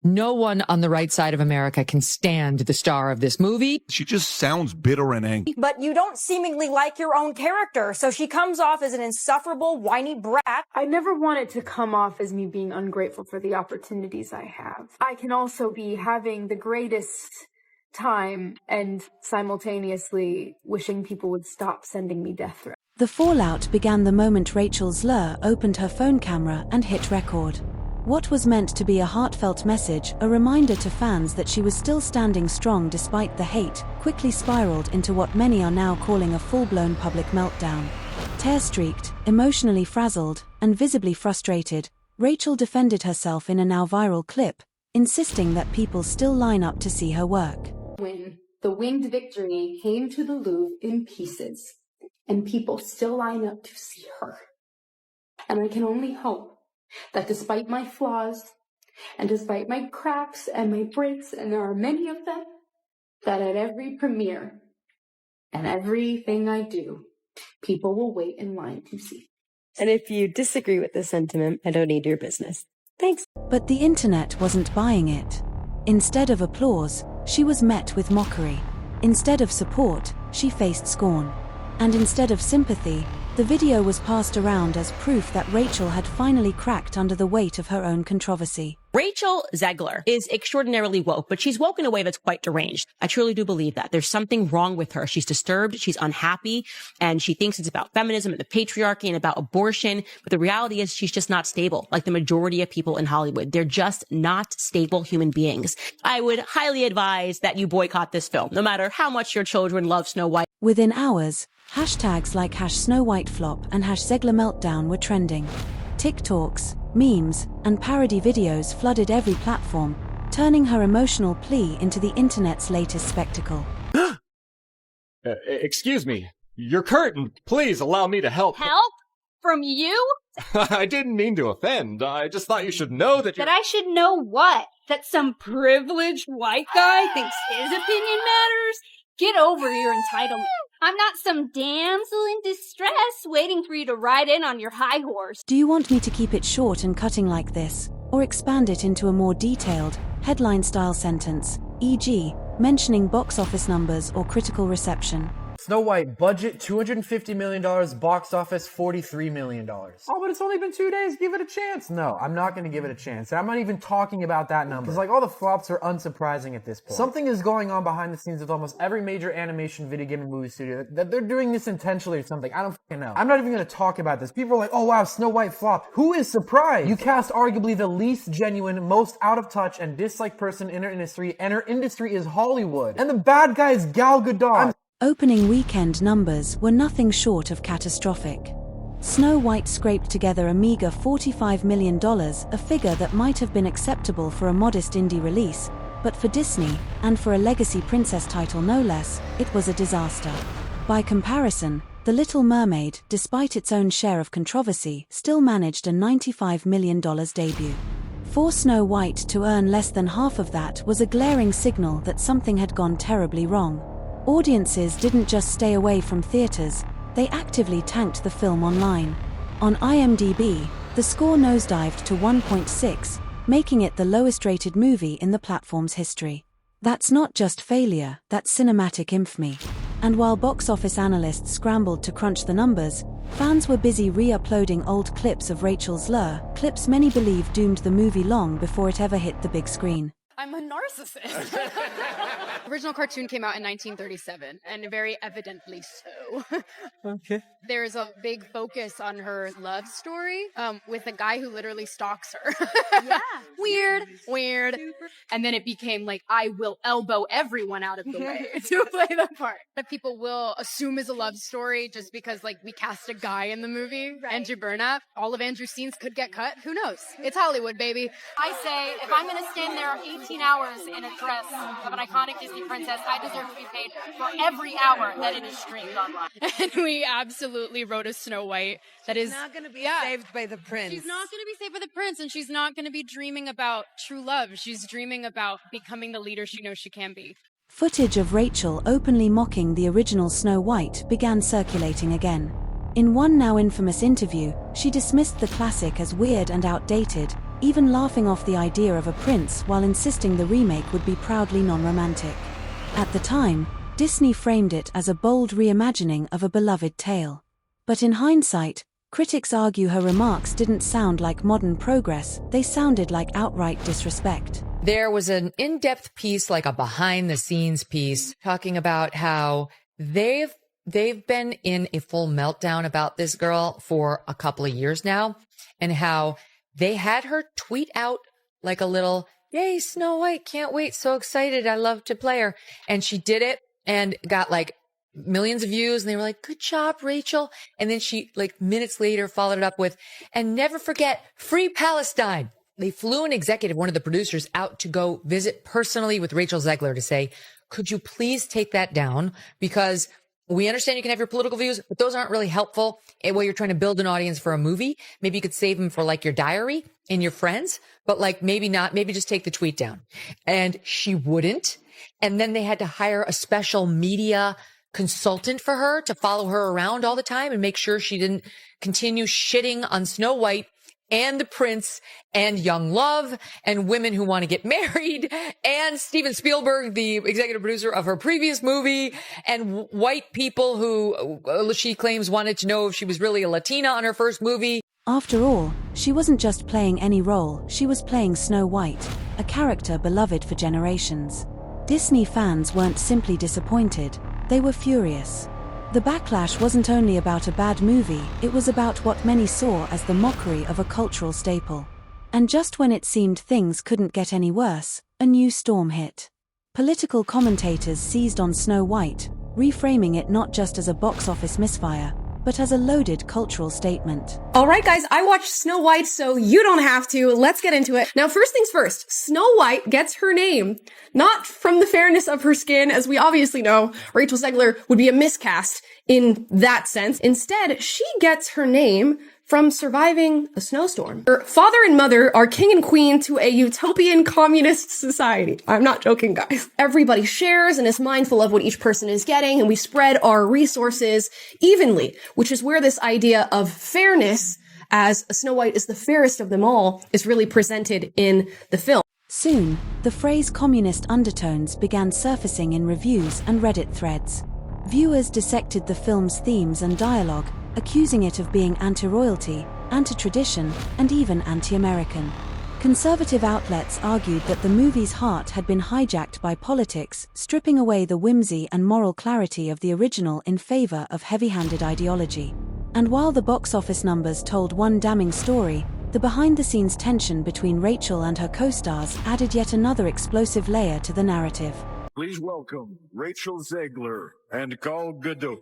No one on the right side of America can stand the star of this movie. She just sounds bitter and angry. But you don't seemingly like your own character, so she comes off as an insufferable, whiny brat. I never want it to come off as me being ungrateful for the opportunities I have. I can also be having the greatest time and simultaneously wishing people would stop sending me death threats. The fallout began the moment Rachel Zegler opened her phone camera and hit record. What was meant to be a heartfelt message, a reminder to fans that she was still standing strong despite the hate, quickly spiraled into what many are now calling a full-blown public meltdown. Tear-streaked, emotionally frazzled, and visibly frustrated, Rachel defended herself in a now viral clip, insisting that people still line up to see her work. When the winged victory came to the Louvre in pieces, and people still line up to see her. And I can only hope that despite my flaws, and despite my cracks and my breaks, and there are many of them, that at every premiere and everything I do, people will wait in line to see. And if you disagree with this sentiment, I don't need your business. Thanks. But the internet wasn't buying it. Instead of applause, she was met with mockery. Instead of support, she faced scorn. And instead of sympathy, the video was passed around as proof that Rachel had finally cracked under the weight of her own controversy. Rachel Zegler is extraordinarily woke, but she's woke in a way that's quite deranged. I truly do believe that. There's something wrong with her. She's disturbed, she's unhappy, and she thinks it's about feminism and the patriarchy and about abortion. But the reality is she's just not stable, like the majority of people in Hollywood. They're just not stable human beings. I would highly advise that you boycott this film, no matter how much your children love Snow White. Within hours, hashtags like #SnowWhiteFlop and #ZeglerMeltdown were trending. TikToks, memes, and parody videos flooded every platform, turning her emotional plea into the internet's latest spectacle. Excuse me. Your curtain. Please allow me to help. Help? From you? I didn't mean to offend. I just thought you should know that That I should know what? That some privileged white guy thinks his opinion matters? Get over your entitlement. I'm not some damsel in distress waiting for you to ride in on your high horse. Do you want me to keep it short and cutting like this, or expand it into a more detailed, headline-style sentence, e.g., mentioning box office numbers or critical reception? Snow White, budget $250 million, box office $43 million. Oh, but it's only been 2 days, give it a chance. No, I'm not going to give it a chance. I'm not even talking about that number. Because like all the flops are unsurprising at this point. Something is going on behind the scenes with almost every major animation, video game, and movie studio. That they're doing this intentionally or something. I don't fucking know. I'm not even going to talk about this. People are like, oh wow, Snow White flopped. Who is surprised? You cast arguably the least genuine, most out of touch, and disliked person in our industry, and our industry is Hollywood. And the bad guy is Gal Gadot. Opening weekend numbers were nothing short of catastrophic. Snow White scraped together a meager $45 million, a figure that might have been acceptable for a modest indie release, but for Disney, and for a legacy princess title no less, it was a disaster. By comparison, The Little Mermaid, despite its own share of controversy, still managed a $95 million debut. For Snow White to earn less than half of that was a glaring signal that something had gone terribly wrong. Audiences didn't just stay away from theaters, they actively tanked the film online. On IMDb, the score nosedived to 1.6, making it the lowest-rated movie in the platform's history. That's not just failure, that's cinematic infamy. And while box office analysts scrambled to crunch the numbers, fans were busy re-uploading old clips of Rachel Zegler, clips many believe doomed the movie long before it ever hit the big screen. I'm a narcissist. The original cartoon came out in 1937, and very evidently so. Okay. There's a big focus on her love story with a guy who literally stalks her. Yeah. Weird. And then it became like, I will elbow everyone out of the way to play the part. That people will assume is a love story just because like we cast a guy in the movie, right. Andrew Burnap. All of Andrew's scenes could get cut. Who knows? It's Hollywood, baby. I say, if I'm going to stand there 18 hours in a dress of an iconic Disney princess, I deserve to be paid for every hour that it is streamed online. And we absolutely wrote a Snow White that is not going to be saved by the prince. She's not going to be saved by the prince, and she's not going to be dreaming about true love. She's dreaming about becoming the leader she knows she can be. Footage of Rachel openly mocking the original Snow White began circulating again. In one now infamous interview, she dismissed the classic as weird and outdated, even laughing off the idea of a prince while insisting the remake would be proudly non-romantic. At the time, Disney framed it as a bold reimagining of a beloved tale. But in hindsight, critics argue her remarks didn't sound like modern progress, they sounded like outright disrespect. There was an in-depth piece, like a behind-the-scenes piece, talking about how they've been in a full meltdown about this girl for a couple of years now, and how they had her tweet out like a little, "Yay, Snow White, can't wait, so excited, I love to play her." And she did it and got like millions of views, and they were like, "Good job, Rachel." And then she, like minutes later, followed it up with, "And never forget, free Palestine." They flew an executive, one of the producers, out to go visit personally with Rachel Zegler to say, "Could you please take that down? Because we understand you can have your political views, but those aren't really helpful while you're trying to build an audience for a movie. Maybe you could save them for like your diary and your friends, but like maybe not, maybe just take the tweet down." And she wouldn't. And then they had to hire a special media consultant for her to follow her around all the time and make sure she didn't continue shitting on Snow White and the prince and young love and women who want to get married and Steven Spielberg, the executive producer of her previous movie, and white people who she claims wanted to know if she was really a Latina on her first movie. After all, she wasn't just playing any role, she was playing Snow White, a character beloved for generations. Disney fans weren't simply disappointed, they were furious. The backlash wasn't only about a bad movie, it was about what many saw as the mockery of a cultural staple. And just when it seemed things couldn't get any worse, a new storm hit. Political commentators seized on Snow White, reframing it not just as a box office misfire, but as a loaded cultural statement. Alright guys, I watched Snow White, so you don't have to. Let's get into it. Now first things first, Snow White gets her name not from the fairness of her skin, as we obviously know Rachel Zegler would be a miscast in that sense. Instead, she gets her name from surviving a snowstorm. Her father and mother are king and queen to a utopian communist society. I'm not joking, guys. Everybody shares and is mindful of what each person is getting, and we spread our resources evenly, which is where this idea of fairness, as Snow White is the fairest of them all, is really presented in the film. Soon, the phrase communist undertones began surfacing in reviews and Reddit threads. Viewers dissected the film's themes and dialogue, accusing it of being anti-royalty, anti-tradition, and even anti-American. Conservative outlets argued that the movie's heart had been hijacked by politics, stripping away the whimsy and moral clarity of the original in favor of heavy-handed ideology. And while the box office numbers told one damning story, the behind-the-scenes tension between Rachel and her co-stars added yet another explosive layer to the narrative. Please welcome Rachel Zegler and Gal Gadot.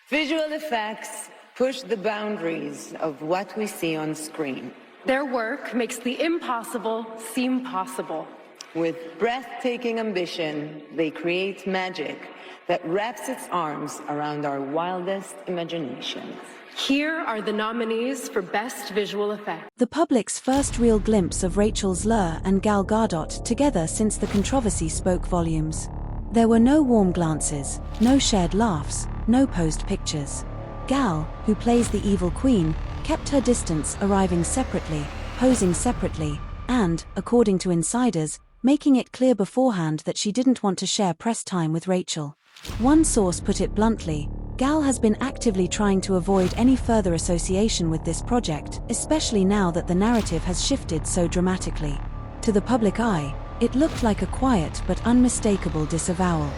Visual effects push the boundaries of what we see on screen. Their work makes the impossible seem possible. With breathtaking ambition, they create magic that wraps its arms around our wildest imaginations. Here are the nominees for Best Visual Effects. The public's first real glimpse of Rachel Zegler and Gal Gadot together since the controversy spoke volumes. There were no warm glances, no shared laughs, no posed pictures. Gal, who plays the evil queen, kept her distance, arriving separately, posing separately, and, according to insiders, making it clear beforehand that she didn't want to share press time with Rachel. One source put it bluntly, Gal has been actively trying to avoid any further association with this project, especially now that the narrative has shifted so dramatically. To the public eye, it looked like a quiet but unmistakable disavowal.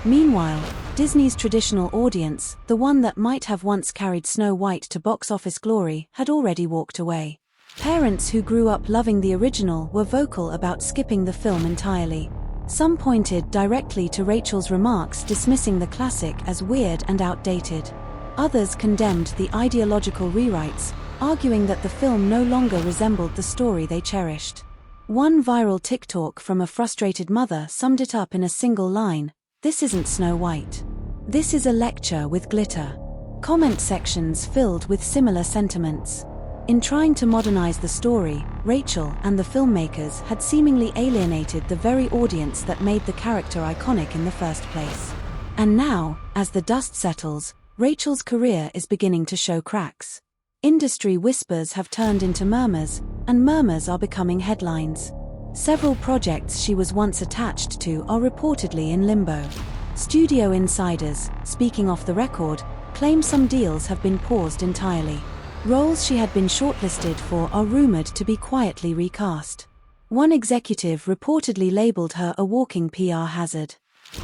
Meanwhile, Disney's traditional audience, the one that might have once carried Snow White to box office glory, had already walked away. Parents who grew up loving the original were vocal about skipping the film entirely. Some pointed directly to Rachel's remarks, dismissing the classic as weird and outdated. Others condemned the ideological rewrites, arguing that the film no longer resembled the story they cherished. One viral TikTok from a frustrated mother summed it up in a single line: "This isn't Snow White. This is a lecture with glitter." Comment sections filled with similar sentiments. In trying to modernize the story, Rachel and the filmmakers had seemingly alienated the very audience that made the character iconic in the first place. And now, as the dust settles, Rachel's career is beginning to show cracks. Industry whispers have turned into murmurs, and murmurs are becoming headlines. Several projects she was once attached to are reportedly in limbo. Studio insiders, speaking off the record, claim some deals have been paused entirely. Roles she had been shortlisted for are rumored to be quietly recast. One executive reportedly labeled her a walking PR hazard.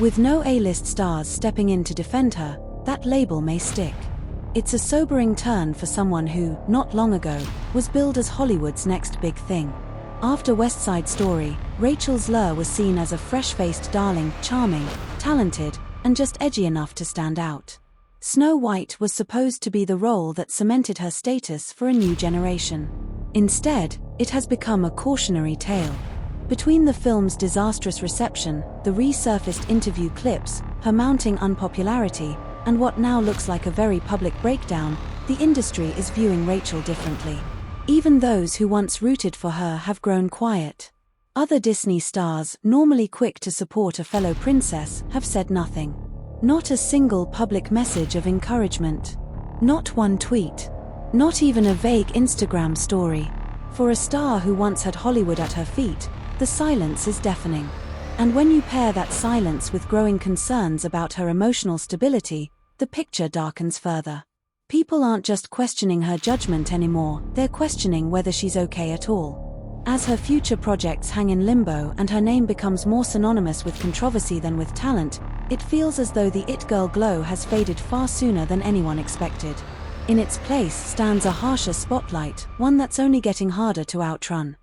With no A-list stars stepping in to defend her, that label may stick. It's a sobering turn for someone who, not long ago, was billed as Hollywood's next big thing. After West Side Story, Rachel's lure was seen as a fresh-faced darling, charming, talented, and just edgy enough to stand out. Snow White was supposed to be the role that cemented her status for a new generation. Instead, it has become a cautionary tale. Between the film's disastrous reception, the resurfaced interview clips, her mounting unpopularity, and what now looks like a very public breakdown, the industry is viewing Rachel differently. Even those who once rooted for her have grown quiet. Other Disney stars, normally quick to support a fellow princess, have said nothing. Not a single public message of encouragement. Not one tweet. Not even a vague Instagram story. For a star who once had Hollywood at her feet, the silence is deafening. And when you pair that silence with growing concerns about her emotional stability, the picture darkens further. People aren't just questioning her judgment anymore, they're questioning whether she's okay at all. As her future projects hang in limbo and her name becomes more synonymous with controversy than with talent, it feels as though the It Girl glow has faded far sooner than anyone expected. In its place stands a harsher spotlight, one that's only getting harder to outrun.